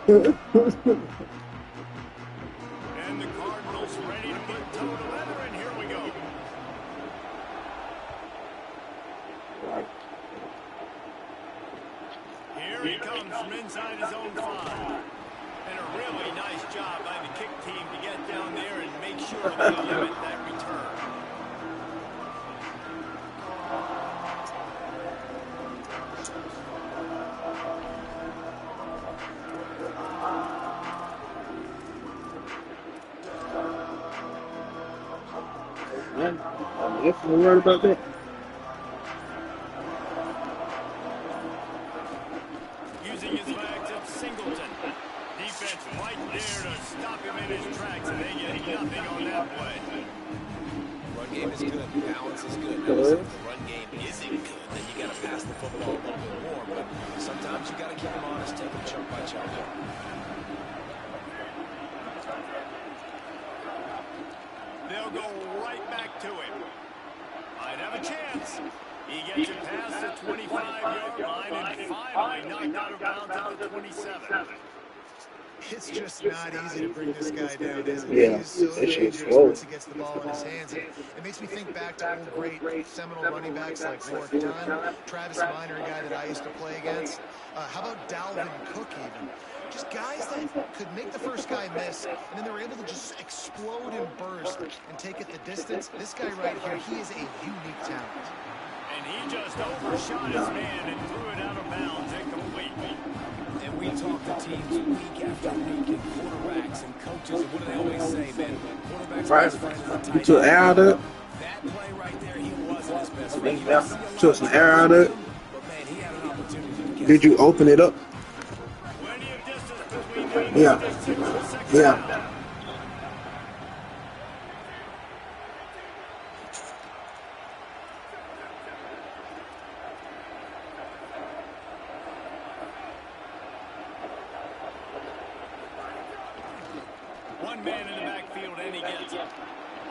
And the Cardinals ready to put toe to leather, and here we go. Here he comes from inside his own 5. And a really nice job by the kick team to get down there and make sure they limit that return. I'm definitely right about that. Using his legs at Singleton. Defense right there to stop him in his tracks, and they get nothing on that play. Run game is good. Balance is good. Now, listen, if the run game isn't good, then you got to pass the football a little bit more. But sometimes you got to keep them honest, take them chunk by chunk. They'll go right back to him. Might have a chance. He gets it past the 25-yard line and finally knocked out of bounds at the 27. It's just not easy to bring this guy down, is it? Yeah, he is so dangerous once he gets the ball in his hands. And it makes me think back to old great seminal running backs like Fort Dunn, Travis Minor, a guy that I used to play against. How about Dalvin Cook even? Just guys that could make the first guy miss, and then they were able to just explode and burst and take it the distance. This guy right here, he is a unique talent. And he just overshot his man and threw it out of bounds incomplete. And we talk to teams week after week, and quarterbacks and coaches, and what do they always say, man? Quarterbacks best friend is a tight end. You took air out of it. That play right there, he wasn't his best friend. Took some air out of it. But man, he had an opportunity to catch. Did you open it up? Plenty of distance between them. Yeah. Yeah. One man in the backfield, and he gets it.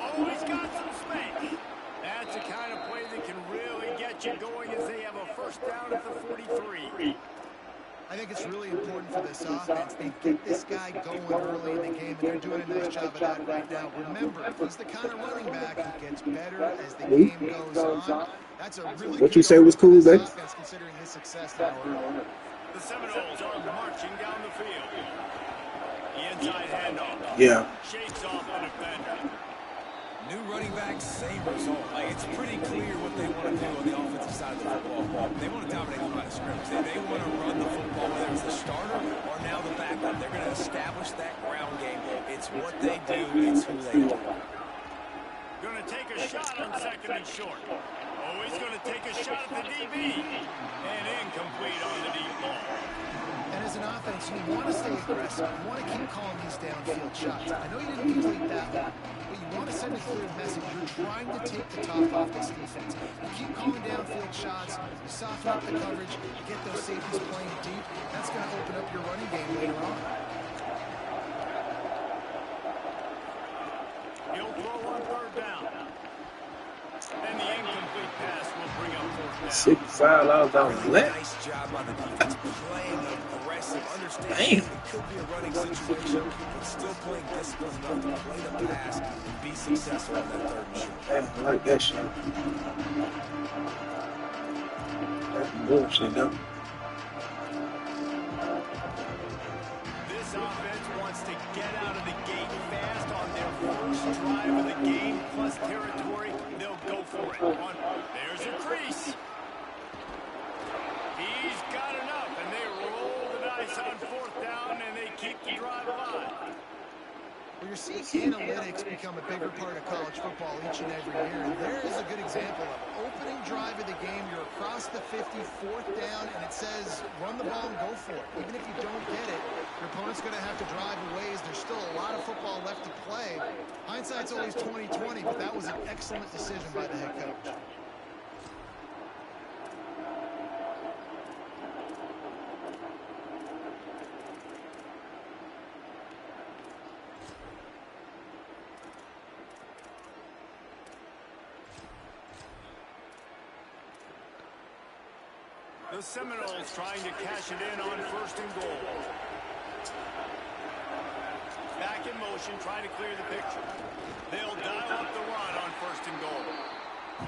Oh, he's got some space. That's the kind of play that can really get you going as they have a first down at the 43. I think it's really important for this offense. They get this guy going early in the game, and they're doing a nice job of that right now. Remember, he's the kind of running back who gets better as the game goes on. That's a really What you say was cool, babe? offense considering his success now early. The Seminoles are marching down the field. The inside handoff. Yeah. Shakes off the defender. New running backs, same result. Like, it's pretty clear what they want to do on the offensive side of the football. They want to dominate the line of scrimmage. They want to run the football, whether it's the starter or now the backup. They're going to establish that ground game. It's what they do. It's who they are. Going to take a shot on second and short. Oh, he's going to take a shot at the DB. And incomplete on the deep ball. And as an offense, you want to stay aggressive. You want to keep calling these downfield shots. I know you didn't complete that one, but you want to send a clear message. You're trying to take the top off this defense. You keep calling downfield shots, you soften up the coverage, you get those safeties playing deep. That's going to open up your running game later on. He'll throw on third down. And the incomplete pass will bring up fourth down. $65 left. Nice job on the defense, playing aggressive, understanding it could be a running situation, but still playing disciplined enough to play the pass and be successful on that third and short. I like that shit. That's bullshit, though. This offense wants to get out of the gate fast on their first drive of the game, plus territory. They'll go for it. There's a crease. He's got enough, and they roll the dice on fourth down, and they keep the drive alive. Well, you're seeing analytics become a bigger part of college football each and every year, and there is a good example of it. Opening drive of the game, you're across the 50, fourth down, and it says run the ball and go for it. Even if you don't get it, your opponent's going to have to drive a ways. There's still a lot of football left to play. Hindsight's always 20/20, but that was an excellent decision by the head coach. The Seminoles trying to cash it in on 1st and goal. Back in motion, trying to clear the picture. They'll dial up the run on 1st and goal.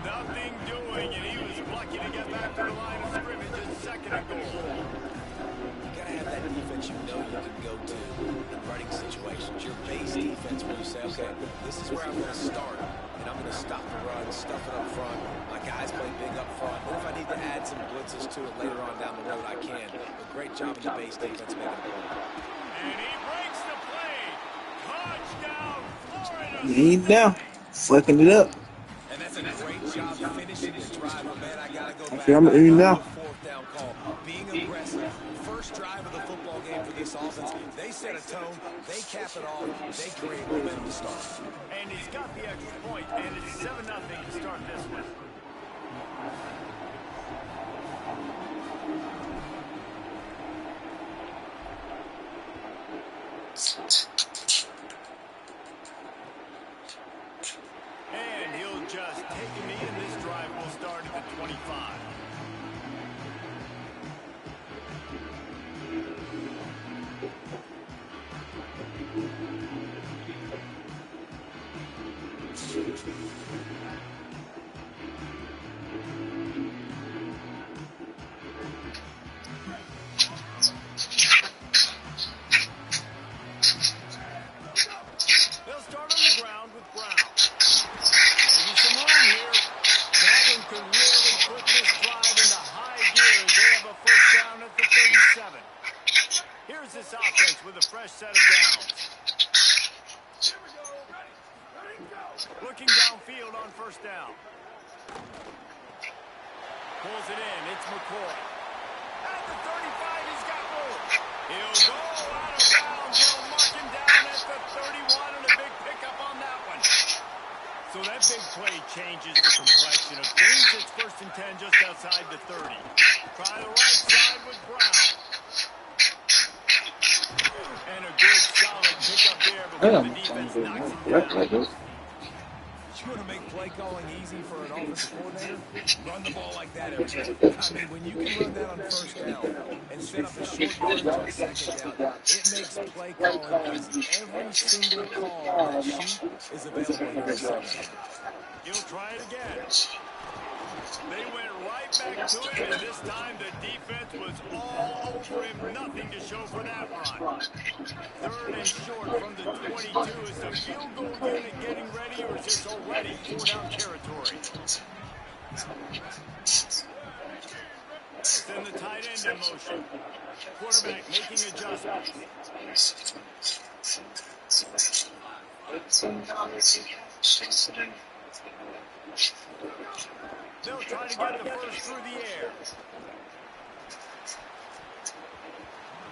Nothing doing, and he was lucky to get back to the line of scrimmage at 2nd and goal. You got to have that defense you know you can go to in running situations. Your base defense where you say, okay, this is where I'm going to start, and I'm going to stop the run, stuff it up front. My guys play big up front. And if I need to add some blitzes to it later on down the road, I can. But great job in the base defense making it work. And he breaks the play. Touchdown, Florida. He ain't down. Fucking it up. And that's a great job finishing the drive. But man, I got to go back. I'm in now. 4th down call. Being aggressive. First drive of the football game for this offense. They set a tone. They cap it off. They create momentum to start. And he's got the extra point, and it's 7-0 to start this one. And he'll just take a knee, and this drive will start at the 25. They'll start on the ground with Brown. Maybe some room here. That one could really put this drive into high gear as they have a 1st down at the 37. Here's this offense with a fresh set of downs. Looking downfield on 1st down. Pulls it in. It's McCoy. At the 35, he's got room. He'll go out of bounds. He'll mark him down at the 31, and a big pickup on that one. So that big play changes the complexion of things. It's 1st and 10 just outside the 30. Try the right side with Brown. And a good solid pickup there before the defense knocks him down. You want to make play calling easy for an offensive coordinator? Run the ball like that every time. I mean, when you can run that on 1st down and set up a short yardage on 2nd down, it makes play calling easy. Every single call on that sheet is available here in 2nd. He'll try it again. They went right back to him, and this time the defense was all over him. Nothing to show for that run. 3rd and short from the 22. Is the field goal unit getting ready, or is this already 4-down territory? Send the tight end in motion. Quarterback making adjustments. They'll try to get the first through the air.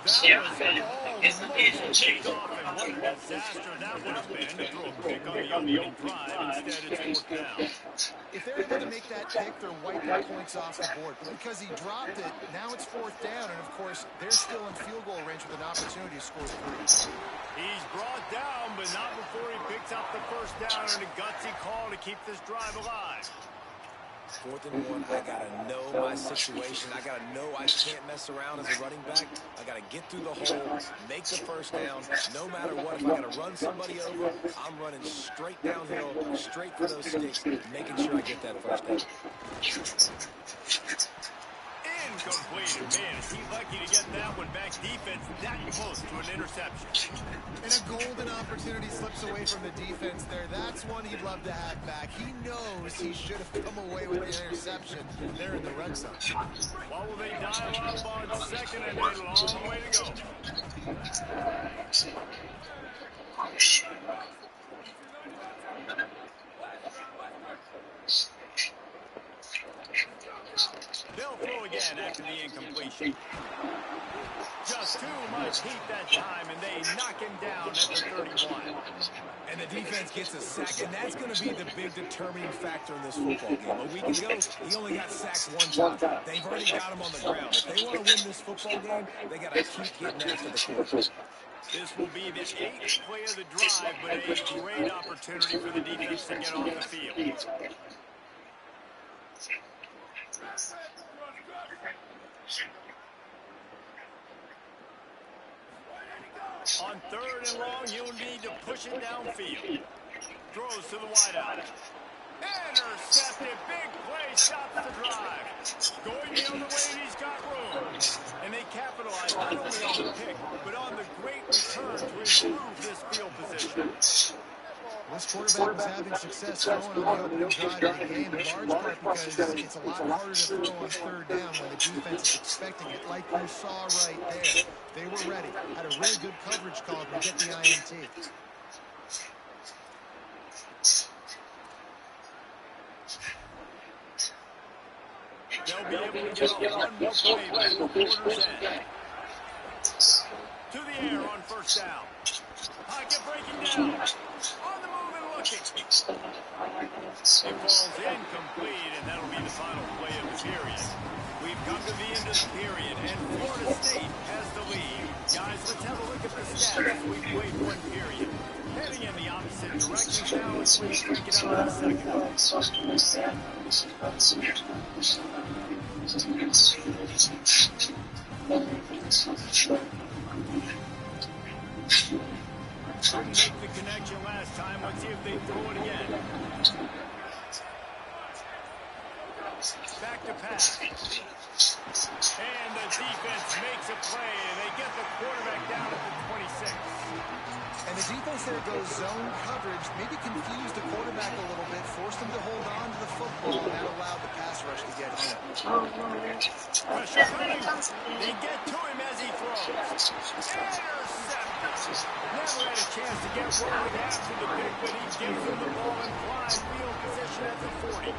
That was almost kicked off, and what a disaster that would have been to throw a pick on the opening drive. Instead, it's 4th down. If they're able to make that pick, they're wiping points off the board. But because he dropped it, now it's 4th down, and of course, they're still in field goal range with an opportunity to score 3. He's brought down, but not before he picks up the 1st down, and a gutsy call to keep this drive alive. 4th and 1, I got to know my situation. I got to know I can't mess around as a running back. I got to get through the hole, make the 1st down. No matter what, if I got to run somebody over, I'm running straight downhill, straight for those sticks, making sure I get that 1st down. Incomplete. Man, is he lucky to get that one back. Defense that close to an interception. And a golden opportunity slips away from the defense there. That's one he'd love to have back. He knows he should have come away with the interception there in the red zone. What will they dial up on 2nd and a long way to go? They'll throw again after the incompletion. Just too much heat that time, and they knock him down at the 31. And the defense gets a sack, and that's going to be the big determining factor in this football game. A week ago, he only got sacked 1 time. They've already got him on the ground. If they want to win this football game, they got to keep getting after the quarterback. This will be the 8th play of the drive, but a great opportunity for the defense to get off the field. On 3rd and long, you'll need to push it downfield. Throws to the wideout. Intercepted. Big play. Stops the drive. Going the other way, and he's got room. And they capitalize not only on the pick, but on the great return to improve this field position. This quarterback was having success throwing on the opening drive of the game, in large part because it's a lot harder to throw on 3rd down when the defense is expecting it, like you saw right there. They were ready. Had a really good coverage call to get the INT. They'll be able to get one more play before quarter's end. To the air on 1st down. Pocket breaking down. On the move and looking. It falls incomplete, and that'll be the final play of the period. We've come to the end of the period, and Florida State has the lead. Guys, let's have a look at the stats. We've played 1 period. Heading in the opposite direction now as we break it up in a second. Couldn't make the connection last time. Let's see if they throw it again. Back to pass. And the defense makes a play, and they get the quarterback down at the 26. And the defense there goes zone coverage, maybe confused the quarterback a little bit, forced him to hold on to the football, and that allowed the pass rush to get home. Pressure coming. They get to him as he throws. Intercepted. Never had a chance to get rolling after the pick, but he gives him the ball in prime field position at the 40.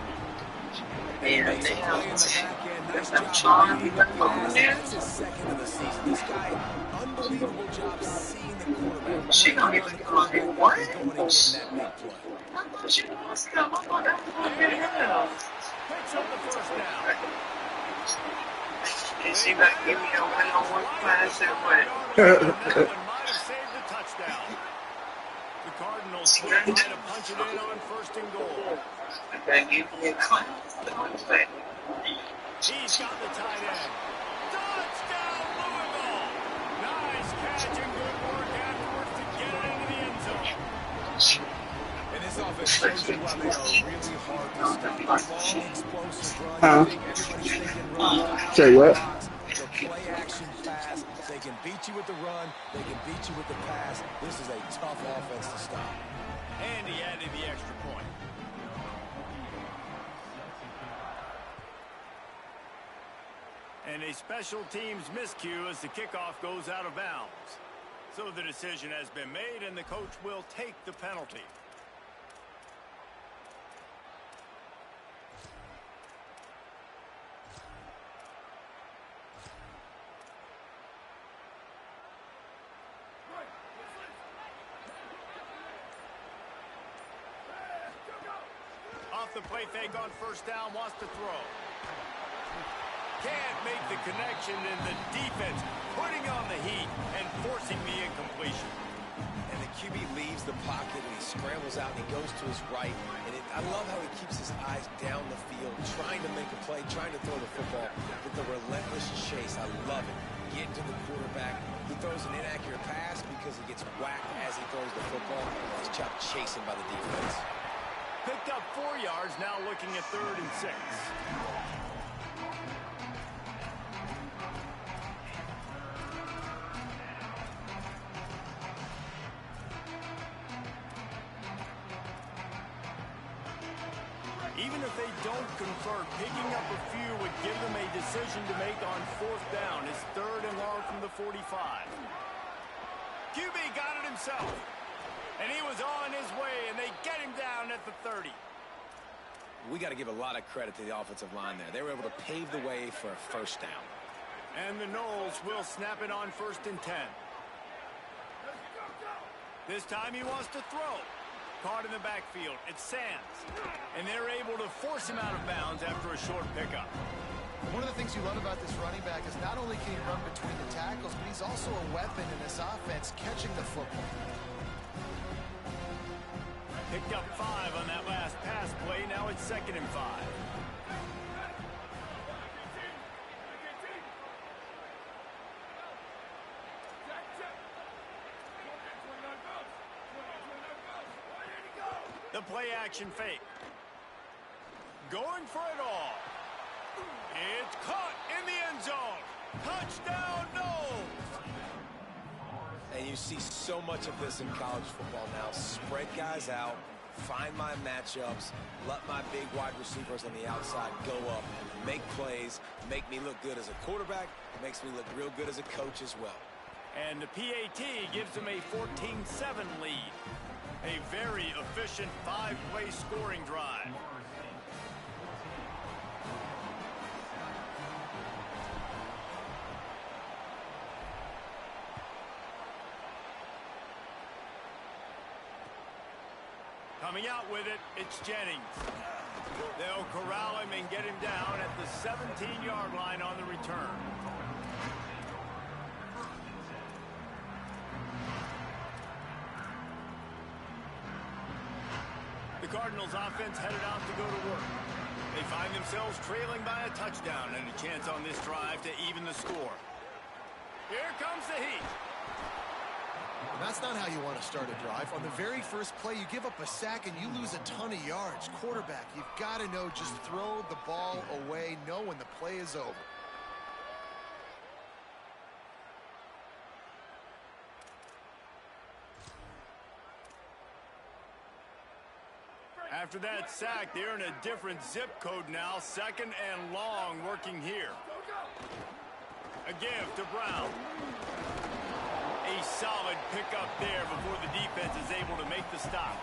And they play in the back end. Nice job beating up the pass. That's his 2nd of the season. This guy, unbelievable job seeing the quarterback. She don't even know what? Going and getting that big play. She wants to look on that. Picks up the 1st down. And she might give me a one-on-one class and what? That one might have saved the touchdown. The Cardinals will try to punch it in on 1st and goal. That give me a class. He's got the tight end. Touchdown, Louisville! Nice catch and good work afterwards to get it into the end zone. And this offense shows you why they are really hard to stop. Long, explosive run. You think everybody's thinking run. Say what? The play action pass. They can beat you with the run. They can beat you with the pass. This is a tough offense to stop. And he added the extra point. And a special teams miscue as the kickoff goes out of bounds. So the decision has been made, and the coach will take the penalty. Off the play fake on 1st down, wants to throw. Can't make the connection, and the defense putting on the heat and forcing the incompletion. And the QB leaves the pocket, and he scrambles out, and he goes to his right. And I love how he keeps his eyes down the field, trying to make a play, trying to throw the football with the relentless chase. I love it. Get to the quarterback. He throws an inaccurate pass because he gets whacked as he throws the football. Nice job chasing by the defense. Picked up 4 yards, now looking at 3rd and 6. Even if they don't convert, picking up a few would give them a decision to make on 4th down. It's 3rd and long from the 45. QB got it himself. And he was on his way, and they get him down at the 30. We got to give a lot of credit to the offensive line there. They were able to pave the way for a 1st down. And the Knowles will snap it on 1st and 10. This time he wants to throw. Caught in the backfield. It's Sands. And they're able to force him out of bounds after a short pickup. One of the things you love about this running back is not only can he run between the tackles, but he's also a weapon in this offense, catching the football. Picked up 5 on that last pass play. Now it's 2nd and 5. The play action fake. Going for it all. It's caught in the end zone. Touchdown, Noles. And you see so much of this in college football now. Spread guys out, find my matchups, let my big wide receivers on the outside go up, make plays, make me look good as a quarterback. It makes me look real good as a coach as well. And the PAT gives them a 14-7 lead. A very efficient 5-play scoring drive. Coming out with it, it's Jennings. They'll corral him and get him down at the 17-yard line on the return. The Cardinals offense headed out to go to work. They find themselves trailing by a touchdown and a chance on this drive to even the score. Here comes the heat. That's not how you want to start a drive. On the very first play, you give up a sack and you lose a ton of yards. Quarterback, you've got to know, just throw the ball away, know when the play is over. After that sack, they're in a different zip code now. 2nd and long working here. A give to Brown. A solid pickup there before the defense is able to make the stop.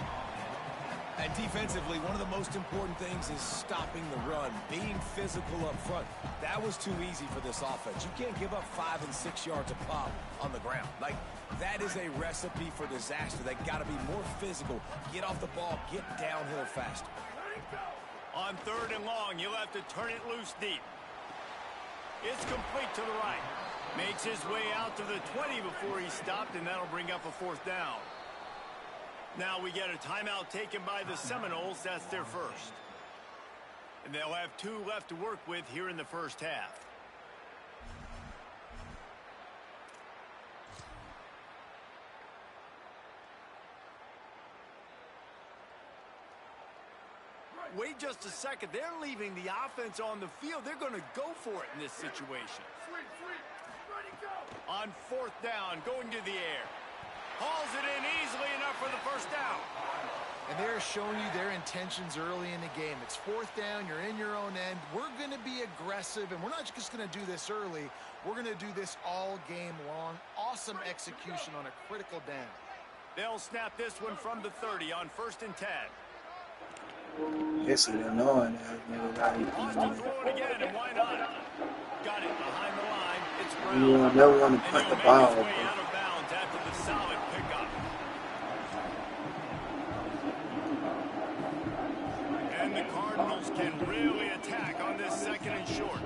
And defensively, one of the most important things is stopping the run, being physical up front. That was too easy for this offense. You can't give up 5 and 6 yards a pop on the ground. Like, that is a recipe for disaster. They got to be more physical, get off the ball, get downhill faster. On 3rd and long, you'll have to turn it loose deep. It's complete to the right. Makes his way out to the 20 before he stopped, and that'll bring up a 4th down. Now we get a timeout taken by the Seminoles. That's their first. And they'll have 2 left to work with here in the first half. Wait just a second. They're leaving the offense on the field. They're going to go for it in this situation. On 4th down, going to the air. Hauls it in easily enough for the first down. And they're showing you their intentions early in the game. It's 4th down, you're in your own end. We're going to be aggressive, and we're not just going to do this early. We're going to do this all game long. Awesome execution on a critical down. They'll snap this one from the 30 on 1st and 10. Yes, he didn't know it. Wants to throw it again, and why not? Got it behind the line. It's Brown. You never want to put the ball. And he'll make his way out of bounds after the solid pickup. And the Cardinals can really attack on this 2nd and short.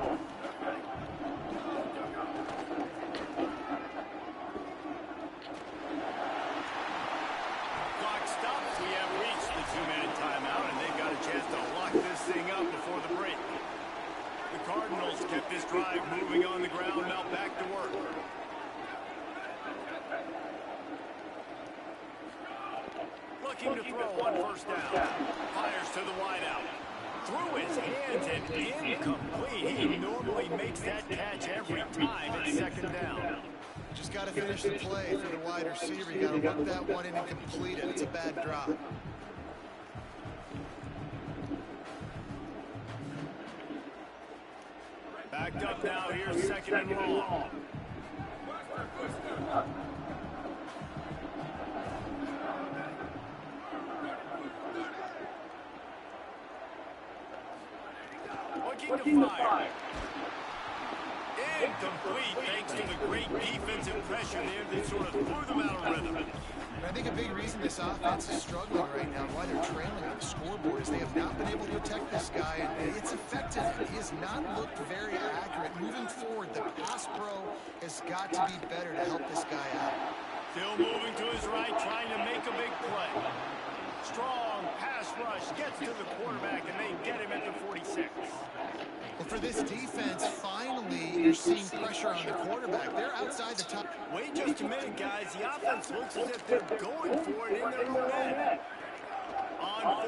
Clock stops. We have reached the 2-minute timeout, and they've got a chance to lock this thing up before the break. The Cardinals kept this drive moving on the ground. Now back to work. Looking to throw on 1st down. Fires to the wideout. Through his hands and incomplete. He normally makes that catch every time. It's 2nd down. Just got to finish the play for the wide receiver. You got to look that one in and complete it. It's a bad drop. Backed up now. Here's 2nd and long. Looking to fire. Incomplete thanks to the great defensive pressure there that sort of threw them out of rhythm. I think a big reason this offense is struggling right now, why they're trailing on the scoreboard, is they have not been able to protect this guy, and it's affected him. He has not looked very accurate. Moving forward, the pass pro has got to be better to help this guy out. Still moving to his right, trying to make a big play. Strong pass rush gets to the quarterback, and they get him at the 46. Well, for this defense, finally, you're seeing pressure on the quarterback. They're outside the top. Wait just a minute, guys. The offense looks as if they're going for it in their own end. On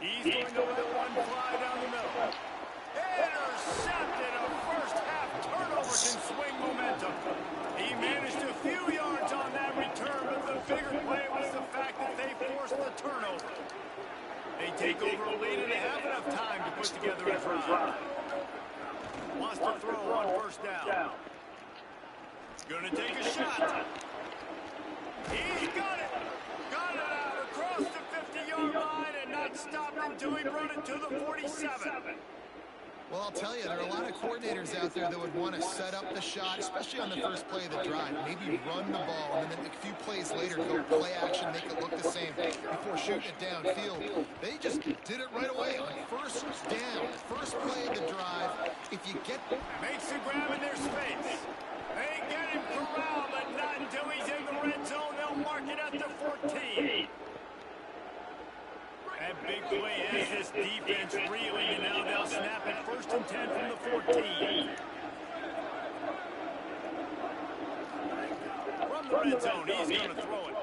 He's going to let one fly down the middle. Intercepted. A first-half turnover can swing momentum. He managed a few yards on that return, but the bigger play was the fact that they forced the turnover. They take over a lead and they have enough time to put together a drive. Wants to throw on first down. Gonna take a shot. He's got it. Got it out across the 50-yard line and not stopped until he brought it to the 47. Well, I'll tell you, there are a lot of coordinators out there that would want to set up the shot, especially on the first play of the drive. Maybe run the ball, and then a few plays later, go play action, make it look the same before shooting it downfield. They just did it right away on first down, first play of the drive. If you get... Makes the grab in their space. They get him corralled, but not until he's in the red zone. They'll mark it at the 14. That big play has this defense reeling, and now they'll snap it 1st and 10 from the 14. From the red zone, he's going to throw it.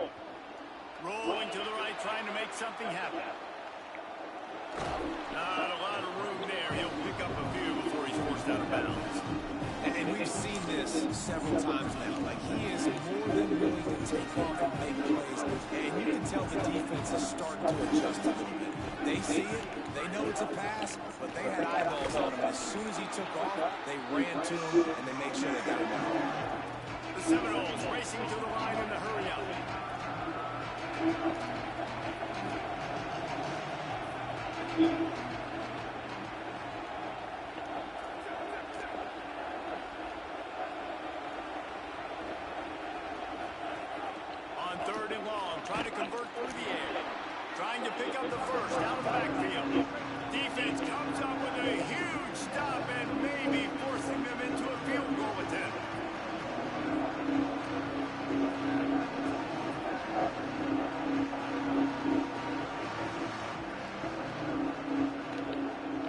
Rolling to the right, trying to make something happen. Not a lot of room there. He'll pick up a few before he's forced out of bounds. And we've seen this several times now. Like, he is more than willing to take off and make plays. And you can tell the defense is starting to adjust a little bit. They see it. They know it's a pass, but they had eyeballs on him. As soon as he took off, they ran to him, and they made sure they got him out. The Seminoles racing to the line in the hurry up. On 3rd and long, trying to convert through the air. Trying to pick up the first out of the backfield. Defense comes up with a huge stop and maybe forcing them into a field goal attempt.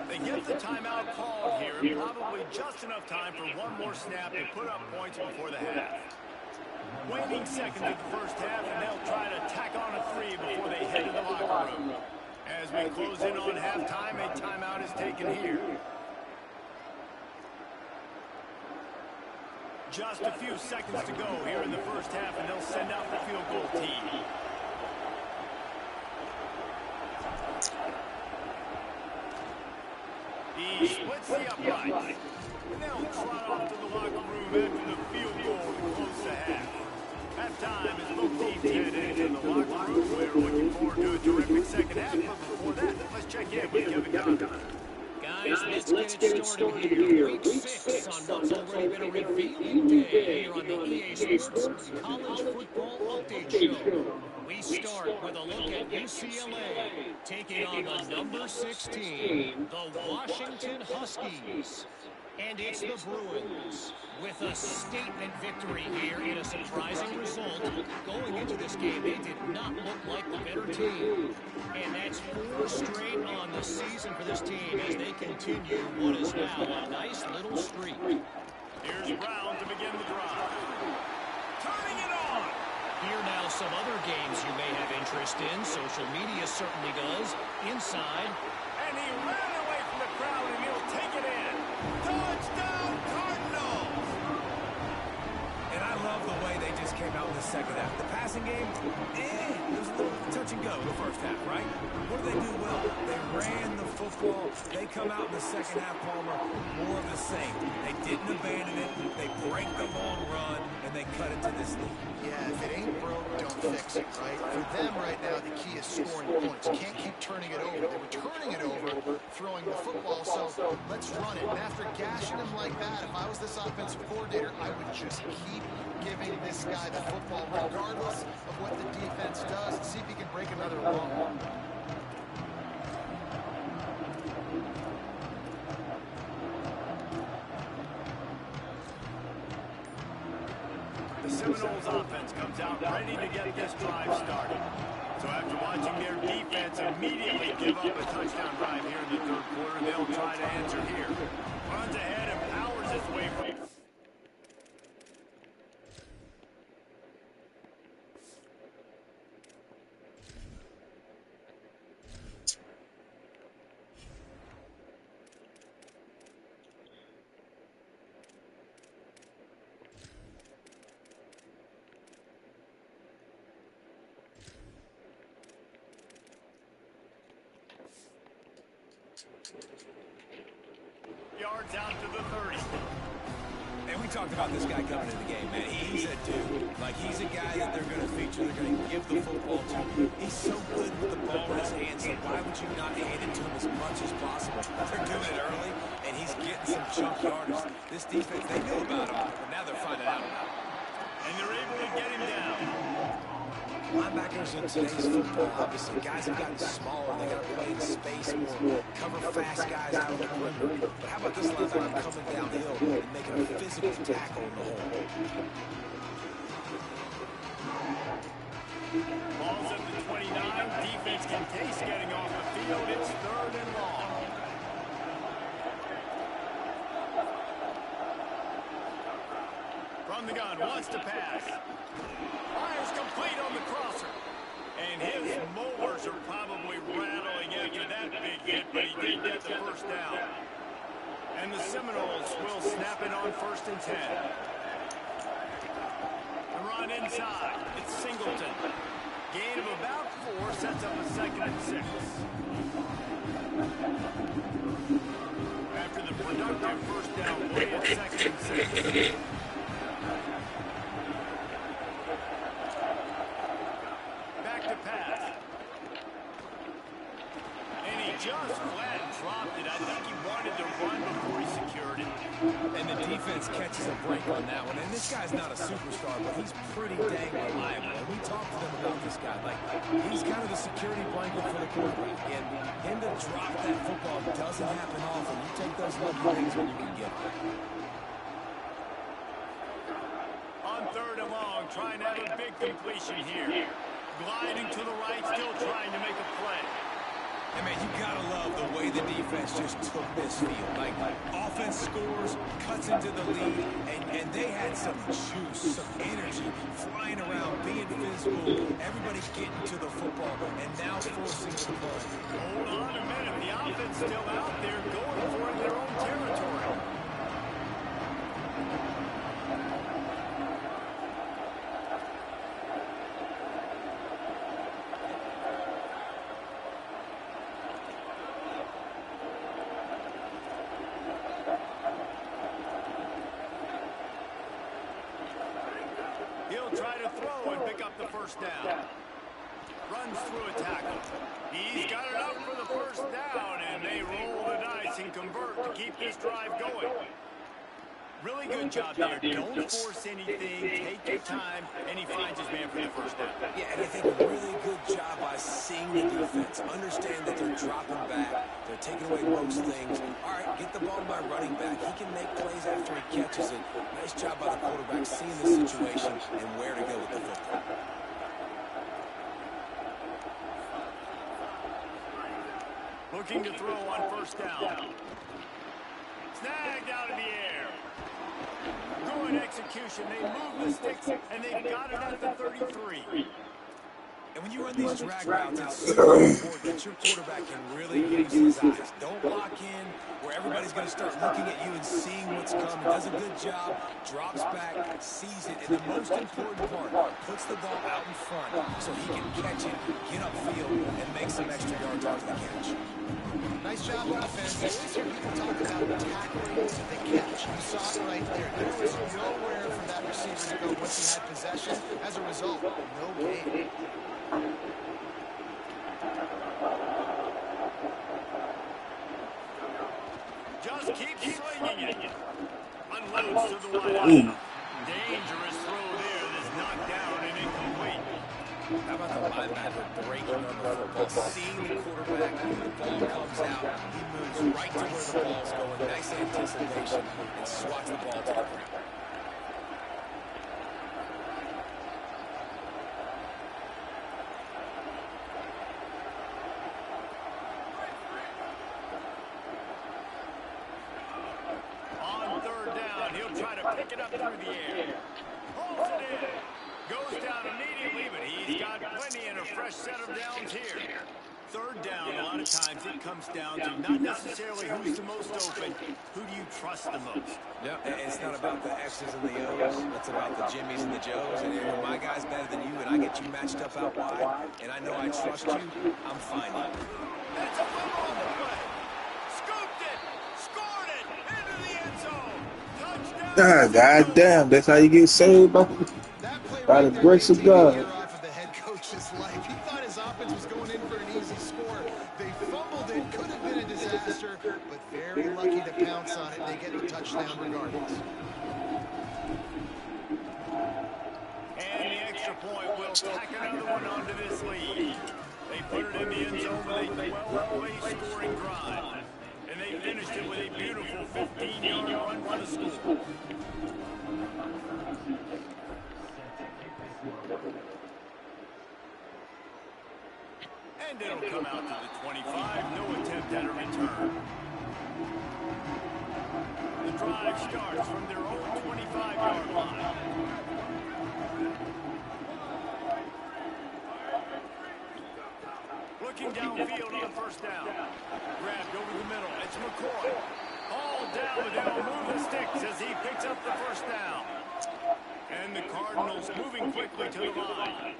They get the timeout called here, and probably just enough time for one more snap to put up points before the half. Waning seconds of the first half, and they'll try to tack on a 3 before they head to the locker room. As we close in on halftime, a timeout is taken here. Just a few seconds to go here in the first half, and they'll send out the field goal team. He splits the upright. And they'll trot off to the locker room after the field goal to close the half. Halftime as both teams head into the locker room. We're looking forward to a terrific second half, but before that, let's check in with Kevin Conner. Guys, let's get it started here. Week 6 on what's already been a revealing day here on the EA Sports College Football Update Show. We start with a look at UCLA taking on the number 16, the Washington Huskies. And it's the Bruins with a statement victory here in a surprising result. Going into this game, they did not look like the better team. And that's 4 straight on the season for this team as they continue what is now a nice little streak. Here's Brown to begin the drive. Turning it on. Here now some other games you may have interest in. Social media certainly does. Inside. And he ran away from the crowd, and he'll take it in. Touchdown, Cardinals! And I love the way they just came out in the second half. The passing game, it was a little touch and go in the first half, right? What did they do well? They ran the football. They come out in the second half, Palmer, more of the same. They didn't abandon it. They break the long run, and they cut it to this lead. Yeah, if it ain't broke, don't fix it, right? For them right now, the key is scoring points. Can't keep turning it over. They were turning it over, throwing the football, so let's run it. And after gashing him like that, if I was this offensive coordinator, I would just keep giving this guy the football regardless of what the defense does and see if he can break another long. The Seminoles offense comes out ready to get this drive started. So after watching their defense immediately give up a touchdown drive here in the third quarter, they'll try to answer here. Runs ahead and powers his way from... we talked about this guy coming into the game, man. He's a dude. Like, he's a guy that they're going to feature. They're going to give the football to. He's so good with the ball in his hands, so why would you not hand it to him as much as possible? They're doing it early, and he's getting some chunk yardage. This defense, they knew about him, but now they're finding out about him. And they're able to get him down. Linebackers in today's football, obviously, guys have gotten smaller. They got to play in space more, cover fast guys out of the perimeter. But how about this linebacker coming downhill and making a physical tackle in the hole? Ball's up to 29. Defense can taste getting off the field. It's 3rd and long. From the gun, wants to pass. Fires complete on the crosser. And his molars are probably rattling after that big hit, but he did get the first down. And the Seminoles will snap it on 1st and 10. The run inside. It's Singleton. Gain of about 4 sets up a 2nd and 6. After the productive first down play at 2nd and 6. Back to pass. And he just flat dropped it. I think he wanted to run before he secured it. And the defense catches a break on that one. And this guy's not a superstar, but he's pretty dang reliable. And we talked to them about this guy. Like, he's kind of the security blanket for the quarterback. And him to drop that football doesn't happen often. You take those lucky things when you can get them. On 3rd and long, trying to have a big completion here. Gliding to the right, still trying to make a play. And, man, you got to love the way the defense just took this field. Like offense scores, cuts into the lead, and they had some juice, some energy, flying around, being physical, everybody getting to the football, and now forcing the punt. Hold on a minute. The offense still out there going for it in their own territory. He'll try to throw and pick up the first down. Runs through a tackle. He's got it up for the first down, and they roll the dice and convert to keep this drive going. Really good job there. Don't force anything. Take your time, and he finds his man for the first down. Yeah, and I think a really good job by seeing the defense. Understand that they're dropping back. They're taking away most things. All right, get the ball to my running back. He can make plays after he catches it. Nice job by the quarterback seeing the situation and where to go with the football. Looking to throw on first down. Snagged out of the air. Good execution. They move the sticks, and they've got it at the 33. And when you run these drag routes, it's super important that your quarterback can really use his eyes. Don't lock in where everybody's going to start looking at you and seeing what's coming. Does a good job, drops back, sees it, and the most important part, puts the ball out in front so he can catch it, get upfield, and make some extra yards after the catch. Nice job, defense. You always hear people talk about tackling the catch. You saw it right there. There was nowhere for that receiver to go once he had possession. As a result, no gain. Just keep swinging it. Unloads to the wide. Dangerous throw there that's knocked down and incomplete. How about the linebacker breaking on the football, seeing the quarterback, the ball comes out, he moves right to where the ball's going, nice anticipation, and swats the ball to the ground. On 3rd down, he'll try to pick it up through the air. Holds it in. Goes down immediately, but he's got plenty and a fresh set of downs here. 3rd down, a lot of times it comes down to not necessarily who's the most open, who do you trust the most? Yep, it's not about the X's and the O's, it's about the Jimmys and the Joes, and when my guy's better than you and I get you matched up out wide, and I know I trust you, I'm fine. That's a fumble on the play. Scooped it, scored it, into the end zone. Touchdown, Ah, God damn, that's how you get saved That play by right the there may grace of take a God. year off of the head coach's life. He thought his offense was going in for an easy score. They fumbled it, could have been a disaster, but very lucky to pounce on it, and they get the touchdown regardless. And the extra point will tack another one onto this lead. They put it in the end zone with a 12-play scoring drive. And they finished it with a beautiful 15-yard run for the score. And it'll come out to the 25. No attempt at a return. The drive starts from their own 25-yard line. Looking downfield on first down. Grabbed over the middle. It's McCoy. All down, but they'll move the sticks as he picks up the first down. And the Cardinals moving quickly to the line.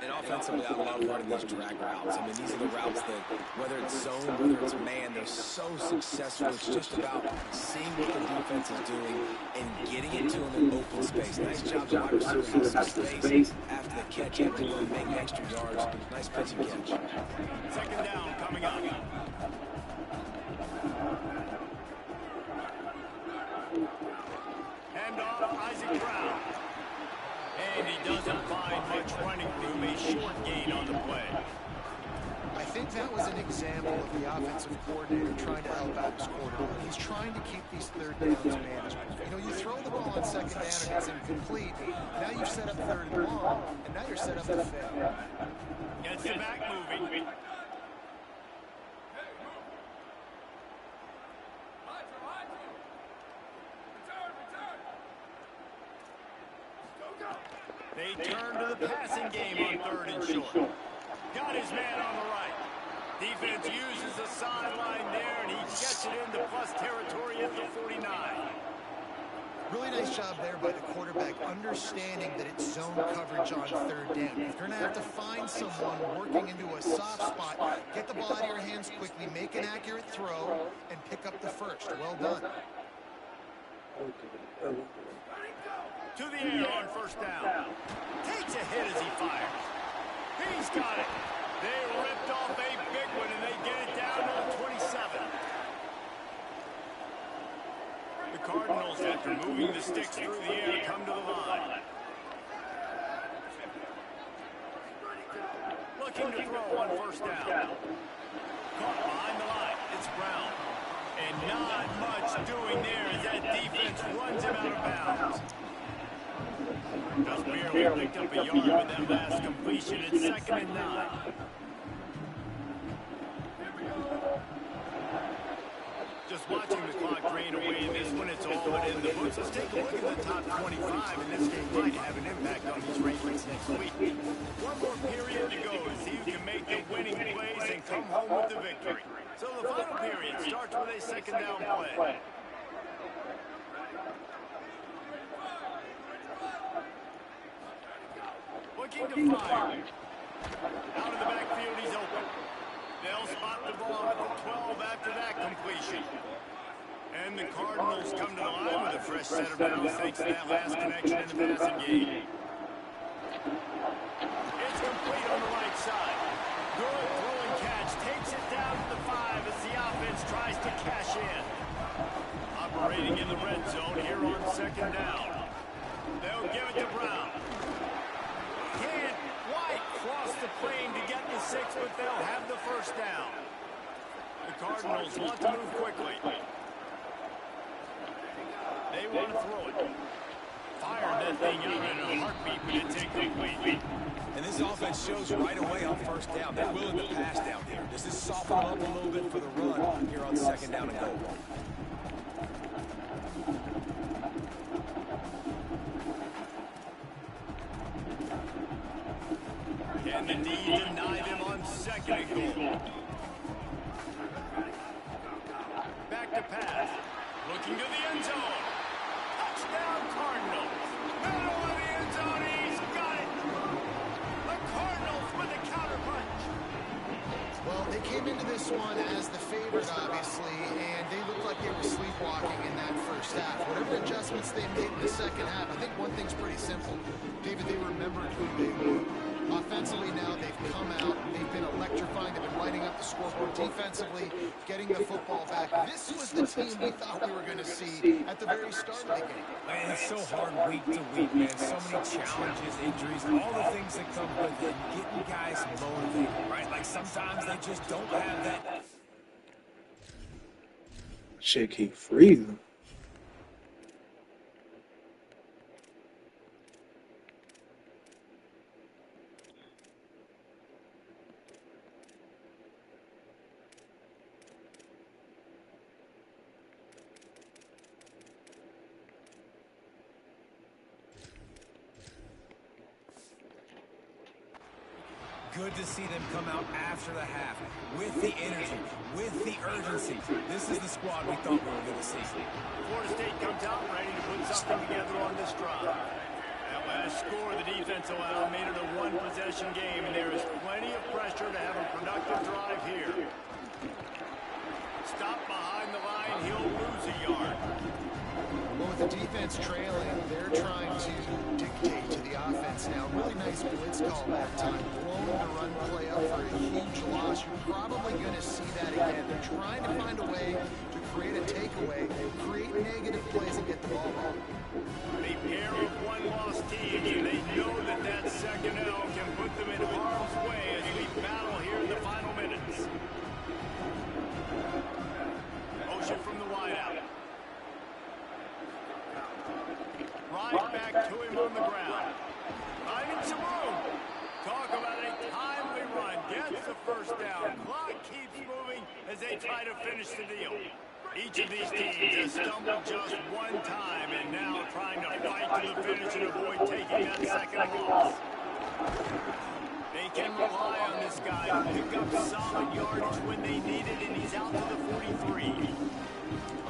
And offensively, I love running these drag routes. I mean, these are the routes that, whether it's zone, whether it's man, they're so successful. It's just about seeing what the defense is doing and getting it to them in open space. Nice job, the wide receiver has some space after the catch, able to make extra yards. Nice pitch and catch. Second down coming up. Hand off Isaac Brown. And he doesn't find much running room. A short gain on the play. I think that was an example of the offensive coordinator trying to help out his quarterback. He's trying to keep these third downs manageable. You know, you throw the ball on second down and it's incomplete. Now you've set up third and long, and now you're set up to fail. Gets the back moving. They turn to the passing game on third and short. Got his man on the right. Defense uses the sideline there, and he gets it into plus territory at the 49. Really nice job there by the quarterback, understanding that it's zone coverage on third down. If you're going to have to find someone working into a soft spot, get the ball out of your hands quickly, make an accurate throw, and pick up the first. Well done. To the air on first down. Takes a hit as he fires. He's got it. They ripped off a big one, and they get it down to the 27. The Cardinals, after moving the sticks through the air, come to the line. Looking to throw on first down. Caught behind the line. It's Brown. And not much doing there as that defense runs him out of bounds. Just barely picked up a yard with that last completion. It's 2nd and 9. Just watching the clock drain away in this one, it's all but in the books. Let's take a look at the top 25, and this game might have an impact on these rankings next week. One more period to go to see who can make the winning plays and come home with the victory. So the final period starts with a second down play. Looking to fire. Out of the backfield, he's open. They'll spot the ball at the 12 after that completion. And the Cardinals come to the line with a fresh set of downs thanks to that last connection in the passing game. It's complete on the right side. Good throwing catch. Takes it down to the 5 as the offense tries to cash in. Operating in the red zone here on second down. They'll give it to Brown. Can't quite cross the plane to get the 6, but they'll have the first down. The Cardinals want to move quickly. They want to throw it. Fire that thing out in a heartbeat, but it's incomplete. And this offense shows right away on first down. They're willing to pass down here. Does this soften up a little bit for the run here on second down and goal? And indeed deny them on second and goal. Back to pass. Looking to the end zone. Touchdown Cardinals. Middle of the end zone. He's got it. The Cardinals with a counter punch. Well, they came into this one as the favorite, obviously, and they looked like they were sleepwalking in that first half. Whatever adjustments they made in the second half, I think one thing's pretty simple. David, they remembered who they were. Offensively now, they've come out. They've been electrifying. They've been lighting up the scoreboard defensively, getting the football back. This was the team we thought we were going to see at the very start of the game. Man, it's so hard week to week, man. So many challenges, injuries, all the things that come with it. Getting guys motivated, right? Like sometimes they just don't have that. Shit keep freezing. Good to see them come out after the half with the energy, with the urgency. This is the squad we thought we were going to see. Florida State comes out ready to put something together on this drive. That last score the defense allowed made it a one-possession game, and there is plenty of pressure to have a productive drive here. Stop behind the line, he'll lose a yard. Well, with the defense trailing, they're trying to dictate to the offense now. Really nice blitz call that time. Blown the run play up for a huge loss. You're probably going to see that again. They're trying to find a way to create a takeaway, create negative plays, and get the ball back. A pair of one-loss teams, and they know that that second L can put them in harm's way as we battle here in the final minutes. Motion from the wideout. Right back to him on the ground. Finding some room. Talk about a timely run. Gets the first down. Clock keeps moving as they try to finish the deal. Each of these teams has stumbled just one time and now trying to fight to the finish and avoid taking that second loss. They can rely on this guy to pick up solid yardage when they need it, and he's out to the 43.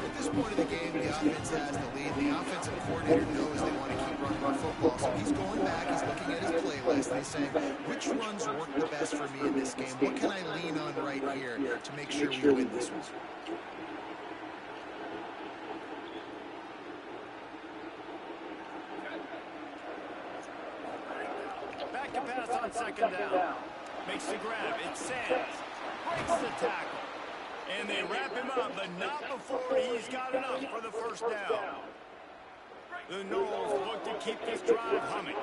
At this point of the game, the offense has the lead. The offensive coordinator knows they want to keep running the football, so he's going back, he's looking at his playlist, and he's saying, which runs work the best for me in this game? What can I lean on right here to make sure we win this one? Back to pass on second down. Makes the grab. It's Sands. Breaks the tackle. And they wrap him up, but not before he's got enough for the first down. The Noles look to keep this drive humming.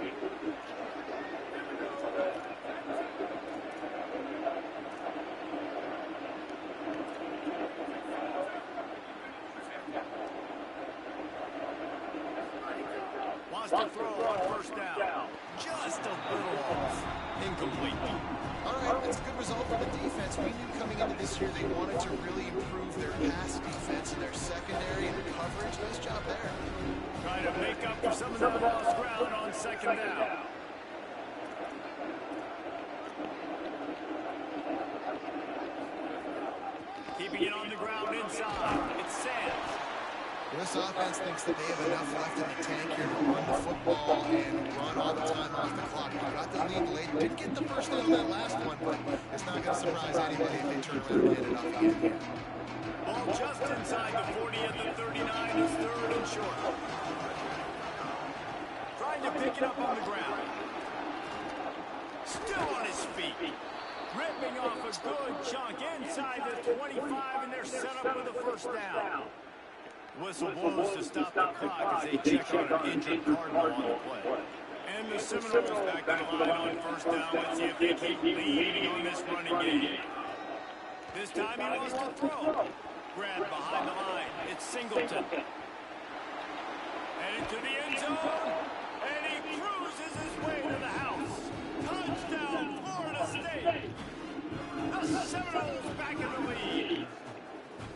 Wants to throw on first down. Just a little off. Incomplete. All right, that's a good result for the defense. We knew coming into this year they wanted to really improve their pass defense and their secondary and their coverage. Nice job there. Trying to make up for some of that lost ground on second down. Keeping it on the ground inside. It's Sands. This offense thinks that they have enough left in the tank here to run the football and run all the time off the clock. They got the lead late. Did get the first down on that last one, but it's not going to surprise anybody if they turn around and hand it off again here. Ball just inside the 40 at the 39 is third and short. Trying to pick it up on the ground. Still on his feet. Ripping off a good chunk inside the 25, and they're set up with a first down. Whistle blows to stop the clock as they check on an injured Cardinal on the play. And the Seminoles back to the line on first down. Let's see if they keep leading on this running game. This time he wants to throw. Grab behind the line. It's Singleton. And into the end zone. And he cruises his way to the house. Touchdown, Florida State. The Seminoles back in the lead.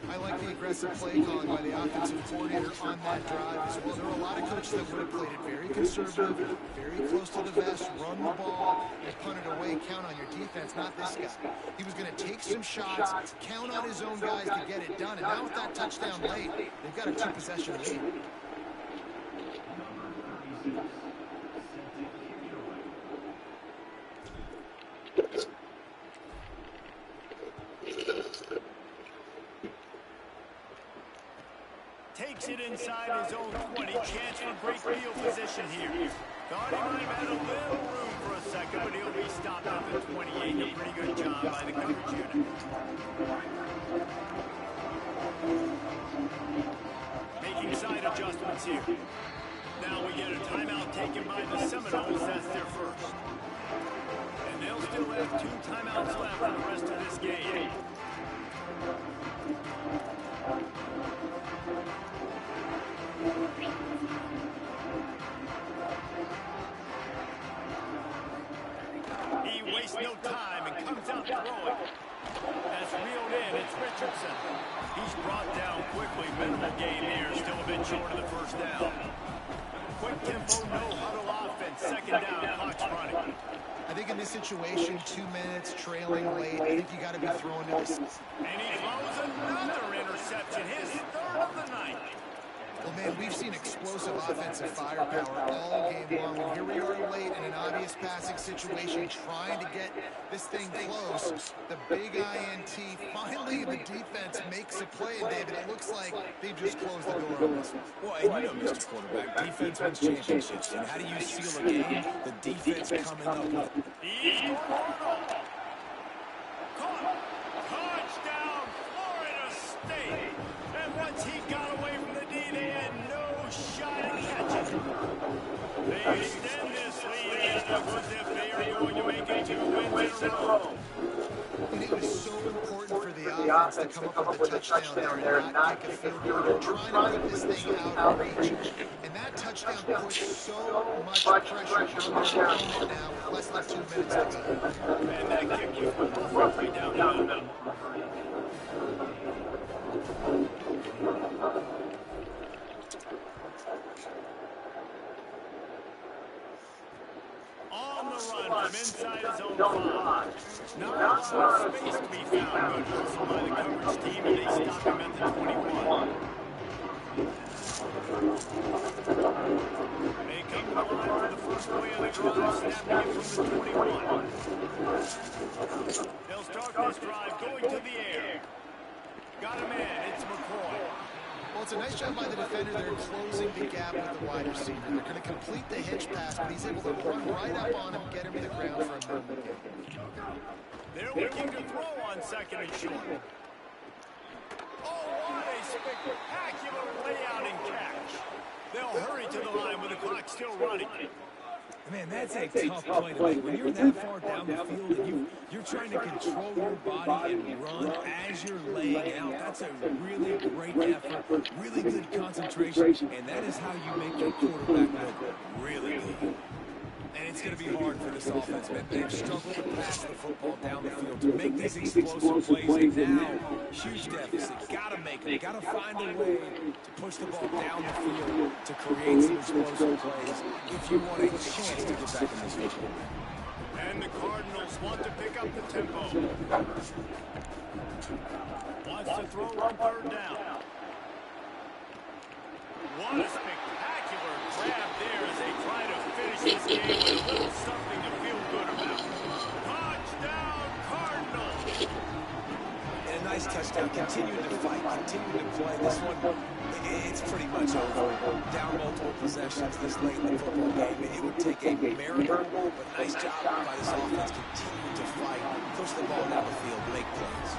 I like the aggressive play calling by the offensive coordinator on that drive as well. There were a lot of coaches that would have played it very conservative, very close to the vest, run the ball, and punt it away, count on your defense, not this guy. He was going to take some shots, count on his own guys to get it done, and now with that touchdown late, they've got a two-possession lead. takes it inside his own 20. Chance for great field position here. Thought he might have had a little room for a second, but he'll be stopped up at 28. A pretty good job by the coverage unit. Making side adjustments here. Now we get a timeout taken by the Seminoles. That's their first. And they'll still have 2 timeouts left for the rest of this game. He wastes no time and comes out throwing. That's reeled in. It's Richardson. He's brought down quickly. Minimal gain here. Still a bit short of the first down. Quick tempo, no huddle offense. Second down, clock's running. I think in this situation, 2 minutes, trailing late, I think you got to be throwing to this. And he throws another interception. His 3rd of the night. Well, man, we've seen explosive offensive firepower all game long. And here we are late in an obvious passing situation, trying to get this thing close. The big INT. Finally, the defense makes a play, and David, it looks like they've just closed the door on this one. Well, and you know, Mr. Quarterback, defense wins championships. And how do you seal a game? The defense coming up with... He's going hard. Caught. Touchdown, Florida State. And once he got away from the D, they had no shot at catching. They extend this lead, and it looks as if they are going to make it 2 wins in a row. And it was so important for the offense to come up with a touchdown there and not take a field goal. They're trying to put this thing out of reach. And that touchdown puts so much pressure on their opponent now with less than 2 minutes to go. And that kick was roughly down the middle. On the run from inside his own 5. Not a lot of space to be found. Good hustle by the coverage team, and they stop him at the 21. They come to the line for the first play of the drive, snapping it from the 21. They'll start this drive going to the air. Got him in. It's McCoy. Well, it's a nice job by the defender there closing the gap with the wide receiver. They're going to complete the hitch pass, but he's able to run right up on him, get him to the ground for a moment. They're looking to throw on 2nd and short. Oh, what a spectacular layout and catch. They'll hurry to the line with the clock still running. Man, that's a tough play to make. When you're that far down the field and you're trying to control your body and run as you're laying out, that's a really great effort, really good concentration, and that is how you make your quarterback look really good. And it's going to be hard for this offense, man. They've struggled to pass the football down the field to make these explosive plays, and now, huge deficit. Got to make them. Got to find a way to push the ball down the field to create some explosive plays if you want a chance to get back in this game. And the Cardinals want to pick up the tempo. Wants to throw on 3rd down. What a spectacular grab there as they try to finish this game with a little something to feel good about. Touchdown, Cardinals! And a nice touchdown. Continuing to fight, continuing to play. This one, it's pretty much over. Down multiple possessions this late in the football game. It would take a miracle, but nice job by this offense continuing to fight, push the ball down the field, make plays.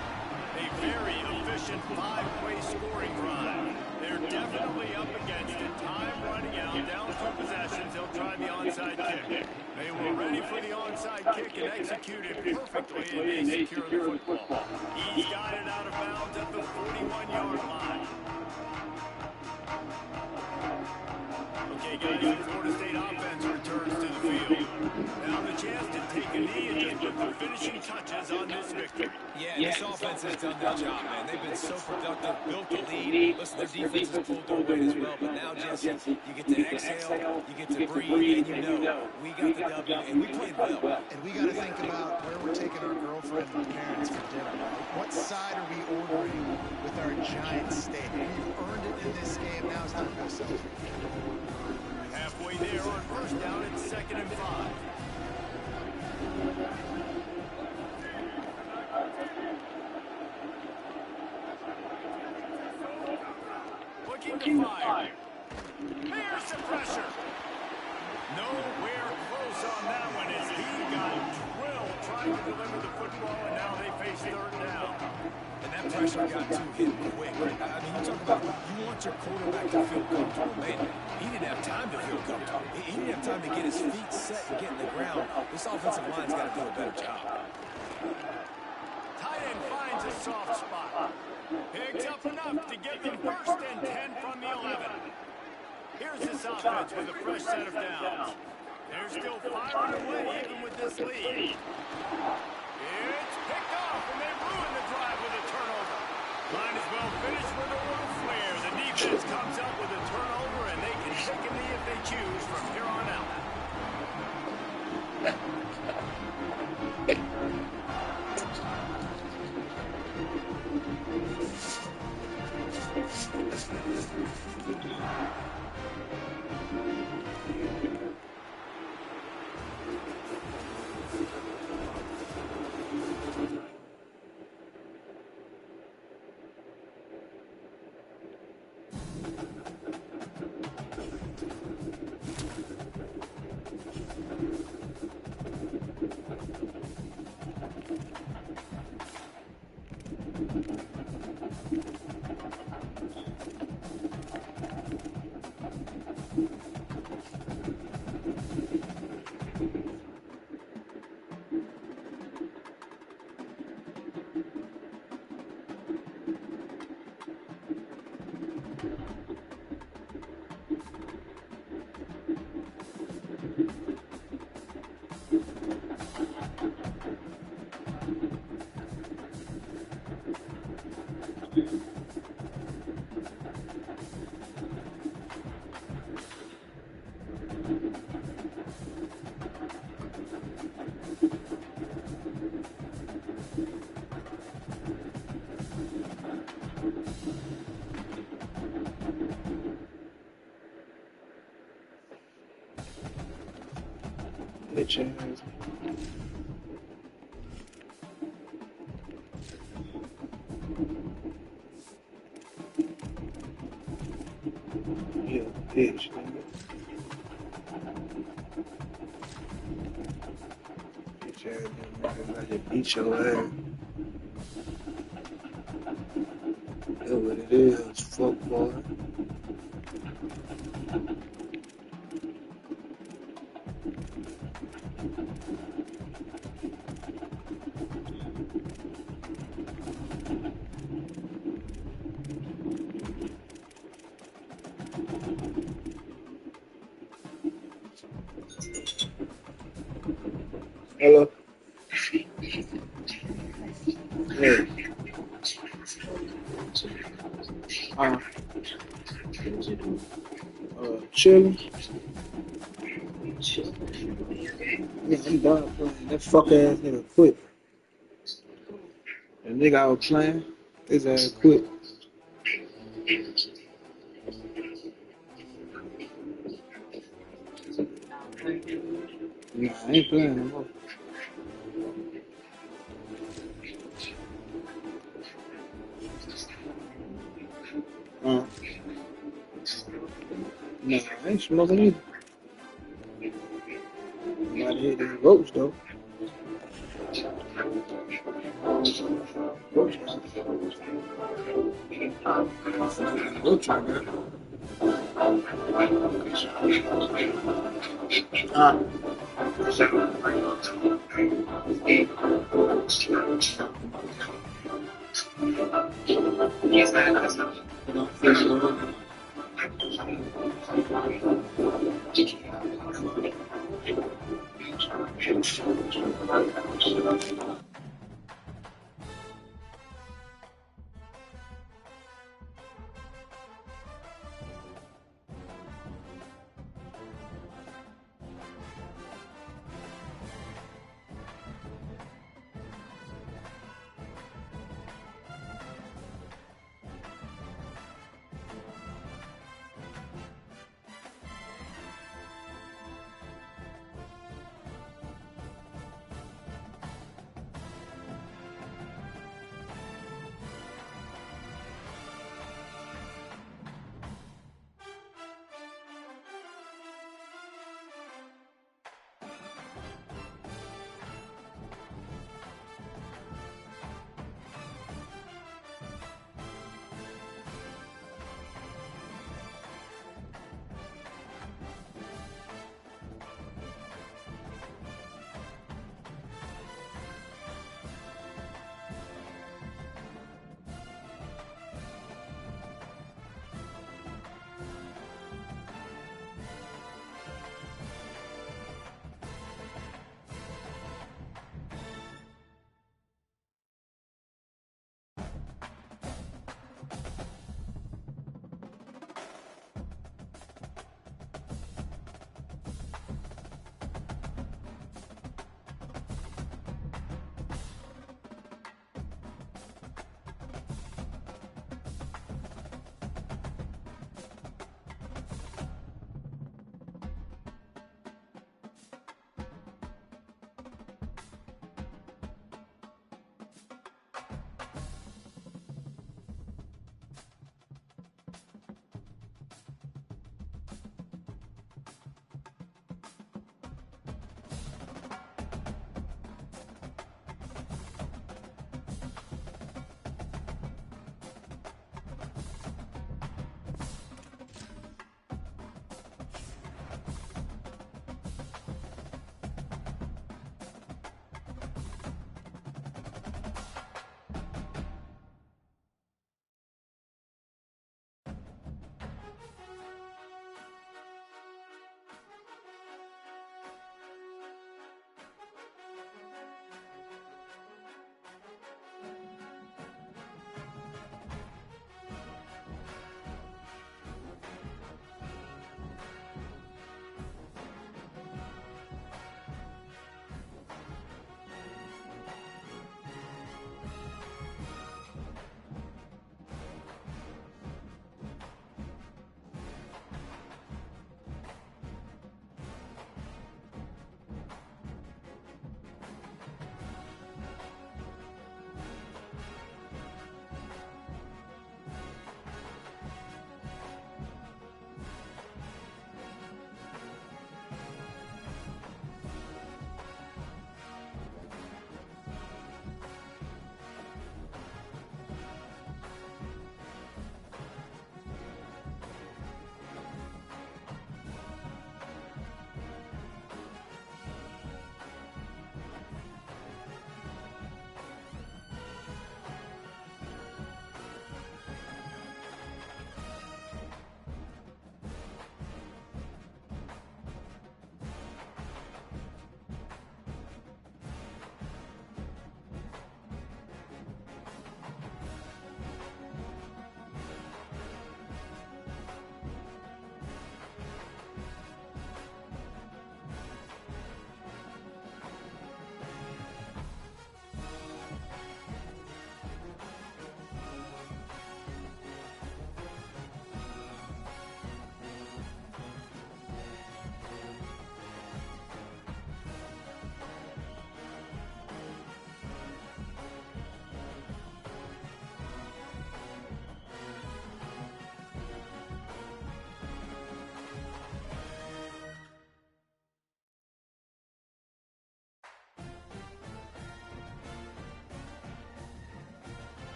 A very efficient 5-play scoring drive. They're definitely up against it. Time running out, down 2 possessions. They'll try the onside kick. They were ready for the onside kick and executed perfectly, and they secure the football. He's got it out of bounds at the 41-yard line. Okay, guys, the Florida State offense returns to the field. Now the chance to take a knee and just put the finishing touches on this victory. Yeah, this offense has done their job, man. They've been so productive, built the lead. Listen, their defense has pulled their weight as well. But now, Jesse, you get to exhale, you get to breathe, and you know we got the W, and we played well. And we got to think about where we're taking our girlfriend and parents for dinner. What side are we ordering with our giant steak? We've earned it in this game. Now it's time to go celebrate. Halfway there on 1st down, it's 2nd and 5. Looking under fire. Here's the pressure. Nowhere close on that one as he got drilled trying to deliver the football, and now they face third down. And that pressure got to him quick. I mean, you talk about you want your quarterback to feel comfortable. Man, he didn't have time to feel comfortable. He didn't have time to get his feet set and get in the ground. This offensive line's got to do a better job. Tight end finds a soft spot. Picks up enough to get them first and 10 from the 11. Here's this offense with a fresh set of downs. They're still firing away even with this lead. It's picked off, and they ruin the drive with a turnover. Might as well finish with a little flair. The defense comes up with a turnover, and they can take a knee if they choose from here on out. Bitch ass. Yeah, bitch, nigga. Bitch ass nigga, I just beat your ass. That's what it is, fuck boy. Hello? Hey. Chilling. Yeah, I'm done playing. That fuck ass nigga quit. The nigga I was playing, his ass quit. Nah, I ain't playing no more. Nah, I ain't smoking either. I'm about to hit these ropes though. Ropes, ropes right there.